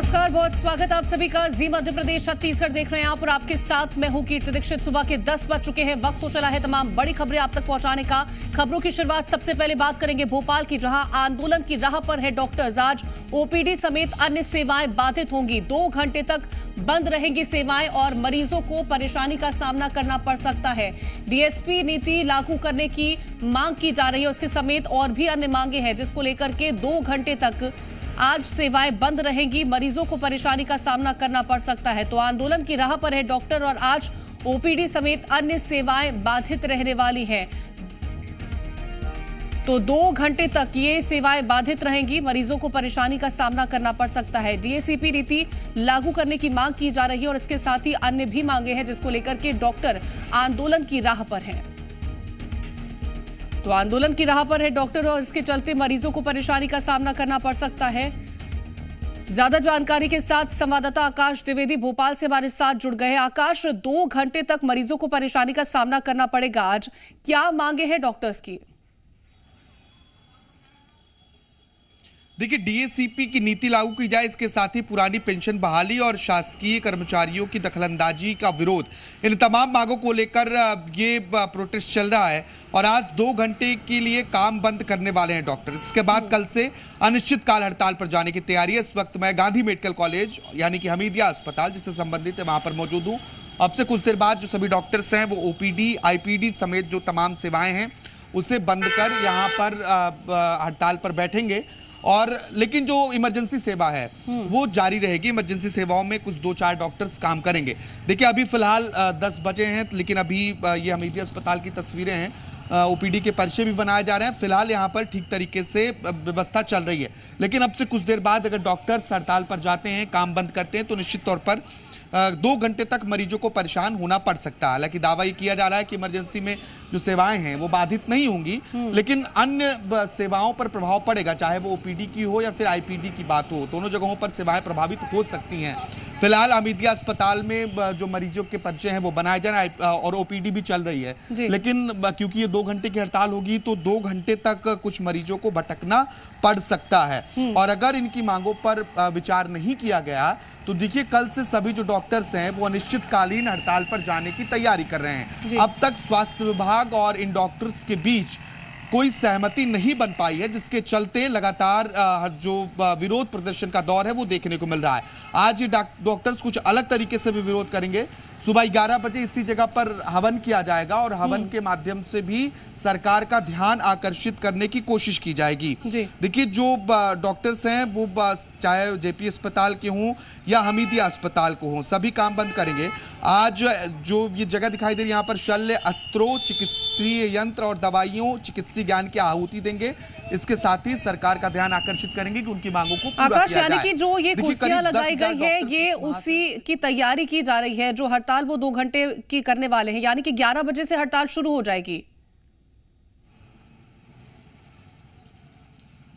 नमस्कार, बहुत स्वागत आप सभी का। जी मध्य प्रदेश छत्तीसगढ़ देख रहे हैं आप और आपके साथ मैं हूं कीर्ति दीक्षित। सुबह के 10 बज चुके हैं, वक्त हो चला है तमाम बड़ी खबरें आप तक पहुंचाने का। खबरों की शुरुआत सबसे पहले बात करेंगे भोपाल की, जहां आंदोलन की राह पर है डॉक्टर्स। आज ओपीडी समेत अन्य सेवाएं बाधित होंगी। 2 घंटे तक बंद रहेंगी सेवाएं और मरीजों को परेशानी का सामना करना पड़ सकता है। डीएसपी नीति लागू करने की मांग की जा रही है, उसके समेत और भी अन्य मांगे हैं, जिसको लेकर के 2 घंटे तक आज सेवाएं बंद रहेंगी। मरीजों को परेशानी का सामना करना पड़ सकता है, तो आंदोलन की राह पर है डॉक्टर और आज ओपीडी समेत अन्य सेवाएं बाधित रहने वाली हैं। तो 2 घंटे तक ये सेवाएं बाधित रहेंगी, मरीजों को परेशानी का सामना करना पड़ सकता है। डीएसपी नीति लागू करने की मांग की जा रही है और इसके साथ ही अन्य भी मांगे हैं, जिसको लेकर के डॉक्टर आंदोलन की राह पर हैं। तो आंदोलन की राह पर है डॉक्टर और इसके चलते मरीजों को परेशानी का सामना करना पड़ सकता है। ज्यादा जानकारी के साथ संवाददाता आकाश द्विवेदी भोपाल से हमारे साथ जुड़ गए हैं। आकाश, 2 घंटे तक मरीजों को परेशानी का सामना करना पड़ेगा, आज क्या मांगे हैं डॉक्टर्स की? देखिए, डीएसीपी की नीति लागू की जाए, इसके साथ ही पुरानी पेंशन बहाली और शासकीय कर्मचारियों की दखलंदाजी का विरोध, इन तमाम मांगों को लेकर ये प्रोटेस्ट चल रहा है और आज 2 घंटे के लिए काम बंद करने वाले हैं डॉक्टर। इसके बाद कल से अनिश्चितकाल हड़ताल पर जाने की तैयारी है। इस वक्त मैं गांधी मेडिकल कॉलेज यानी कि हमीदिया अस्पताल जिससे संबंधित है वहां पर मौजूद हूँ। अब से कुछ देर बाद जो सभी डॉक्टर्स हैं वो ओपीडी, आईपीडी समेत जो तमाम सेवाएं हैं उसे बंद कर यहाँ पर हड़ताल पर बैठेंगे। और लेकिन जो इमरजेंसी सेवा है वो जारी रहेगी। इमरजेंसी सेवाओं में कुछ 2-4 डॉक्टर्स काम करेंगे। देखिए, अभी फिलहाल 10 बजे हैं, लेकिन अभी ये हमीदिया अस्पताल की तस्वीरें हैं। ओपीडी के पर्चे भी बनाए जा रहे हैं। फिलहाल यहाँ पर ठीक तरीके से व्यवस्था चल रही है, लेकिन अब से कुछ देर बाद अगर डॉक्टर्स हड़ताल पर जाते हैं, काम बंद करते हैं, तो निश्चित तौर पर 2 घंटे तक मरीजों को परेशान होना पड़ सकता है। हालांकि दावा ये किया जा रहा है कि इमरजेंसी में जो सेवाएं हैं वो बाधित नहीं होंगी, लेकिन अन्य सेवाओं पर प्रभाव पड़ेगा, चाहे वो ओपीडी की हो या फिर आईपीडी की बात हो। दोनों जगहों पर सेवाएं प्रभावित हो सकती हैं। फिलहाल हमीदिया अस्पताल में जो मरीजों के पर्चे हैं वो बनाए जा रहे हैं और ओपीडी भी चल रही है, लेकिन क्योंकि ये 2 घंटे की हड़ताल होगी तो 2 घंटे तक कुछ मरीजों को भटकना पड़ सकता है। और अगर इनकी मांगों पर विचार नहीं किया गया तो देखिए, कल से सभी जो डॉक्टर्स हैं वो अनिश्चितकालीन हड़ताल पर जाने की तैयारी कर रहे हैं। अब तक स्वास्थ्य विभाग और इन डॉक्टर्स के बीच कोई सहमति नहीं बन पाई है, जिसके चलते लगातार जो विरोध प्रदर्शन का दौर है वो देखने को मिल रहा है। आज ये डॉक्टर्स कुछ अलग तरीके से भी विरोध करेंगे। सुबह 11 बजे इसी जगह पर हवन किया जाएगा और हवन के माध्यम से भी सरकार का ध्यान आकर्षित करने की कोशिश की जाएगी। देखिए, जो डॉक्टर्स हैं वो चाहे जेपी अस्पताल के हों या हमीदिया अस्पताल को हों, सभी काम बंद करेंगे। आज जो ये जगह दिखाई दे रही है, यहाँ पर शल्य, अस्त्रों, चिकित्सीय यंत्र और दवाइयों, चिकित्सीय ज्ञान की आहुति देंगे। इसके साथ ही सरकार का ध्यान आकर्षित करेंगे कि उनकी मांगों को पूरा किया जाए। यानी कि जो ये कुर्सियां लगाई गई है, ये उसी की तैयारी की जा रही है। जो हड़ताल वो 2 घंटे की करने वाले हैं, यानी कि 11 बजे से हड़ताल शुरू हो जाएगी।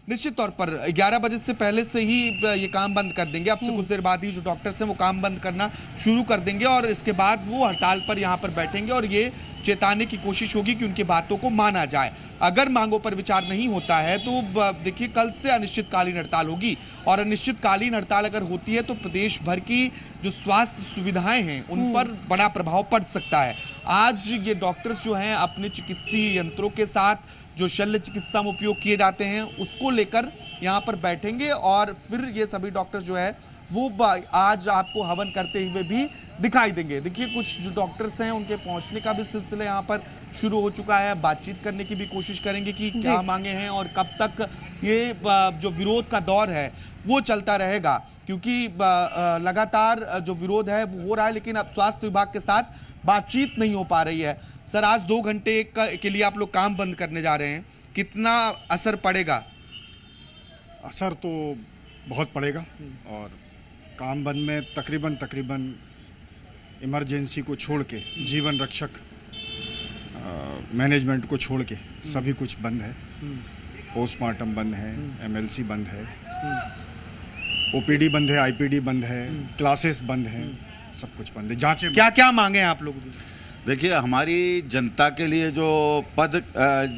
निश्चित तौर पर 11 बजे से पहले से ही ये काम बंद कर देंगे। अब से कुछ देर बाद ही जो डॉक्टर्स हैं वो काम बंद करना शुरू कर देंगे और इसके बाद वो हड़ताल पर यहाँ पर बैठेंगे और ये चेताने की कोशिश होगी कि उनकी बातों को माना जाए। अगर मांगों पर विचार नहीं होता है तो देखिए, कल से अनिश्चितकालीन हड़ताल होगी और अनिश्चितकालीन हड़ताल अगर होती है तो प्रदेश भर की जो स्वास्थ्य सुविधाएं हैं उन पर बड़ा प्रभाव पड़ सकता है। आज ये डॉक्टर्स जो हैं अपने चिकित्सीय यंत्रों के साथ जो शल्य चिकित्सा में उपयोग किए जाते हैं उसको लेकर यहाँ पर बैठेंगे और फिर ये सभी डॉक्टर जो है वो आज आपको हवन करते हुए भी दिखाई देंगे। देखिए, कुछ जो डॉक्टर्स हैं उनके पहुंचने का भी सिलसिला यहाँ पर शुरू हो चुका है। बातचीत करने की भी कोशिश करेंगे कि क्या मांगे हैं और कब तक ये जो विरोध का दौर है वो चलता रहेगा, क्योंकि लगातार जो विरोध है वो हो रहा है, लेकिन अब स्वास्थ्य विभाग के साथ बातचीत नहीं हो पा रही है। सर, आज 2 घंटे के लिए आप लोग काम बंद करने जा रहे हैं, कितना असर पड़ेगा? असर तो बहुत पड़ेगा और काम बंद में तकरीबन इमरजेंसी को छोड़ के, जीवन रक्षक मैनेजमेंट को छोड़ के सभी कुछ बंद है। पोस्टमार्टम बंद है, एमएलसी बंद है, ओपीडी बंद है, आईपीडी बंद है, क्लासेस बंद हैं, सब कुछ बंद है। जांचें क्या क्या मांगे हैं आप लोगों की? देखिए, हमारी जनता के लिए जो पद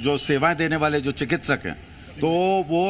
जो सेवाएं देने वाले जो चिकित्सक हैं तो वो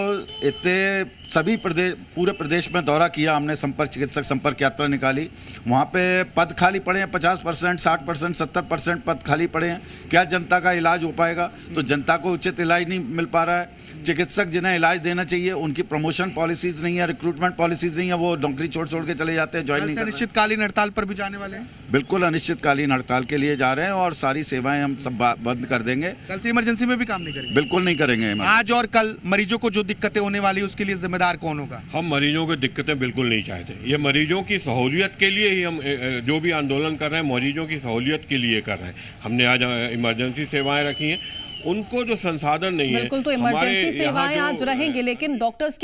इतने सभी पूरे प्रदेश में दौरा किया हमने, संपर्क चिकित्सक संपर्क यात्रा निकाली। वहाँ पे पद खाली पड़े हैं 50%, 60%, 70% पद खाली पड़े हैं। क्या जनता का इलाज हो पाएगा? तो जनता को उचित इलाज नहीं मिल पा रहा है। चिकित्सक जिन्हें इलाज देना चाहिए उनकी प्रमोशन पॉलिसीज नहीं है, रिक्रूटमेंट पॉलिसीज नहीं है, वो नौकरी छोड़ के चले जाते हैं, ज्वाइन नहीं करते। अनिश्चितकालीन हड़ताल पर भी जाने वाले हैं? बिल्कुल अनिश्चितकालीन हड़ताल के लिए जा रहे हैं और सारी सेवाएं हम सब बंद कर देंगे। कल से इमरजेंसी में भी काम नहीं करेंगे? बिल्कुल नहीं करेंगे। आज और कल मरीजों को जो दिक्कतें होने वाली है उसके लिए जिम्मेदार कौन होगा? हम मरीजों को दिक्कतें बिल्कुल नहीं चाहते। ये मरीजों की सहूलियत के लिए ही हम जो भी आंदोलन कर रहे हैं मरीजों की सहूलियत के लिए कर रहे हैं। हमने आज इमरजेंसी सेवाएं रखी हैं, उनको जो संसाधन नहीं है, बिल्कुल, तो इमरजेंसी सेवाएं आज रहेंगे, लेकिन डॉक्टर्स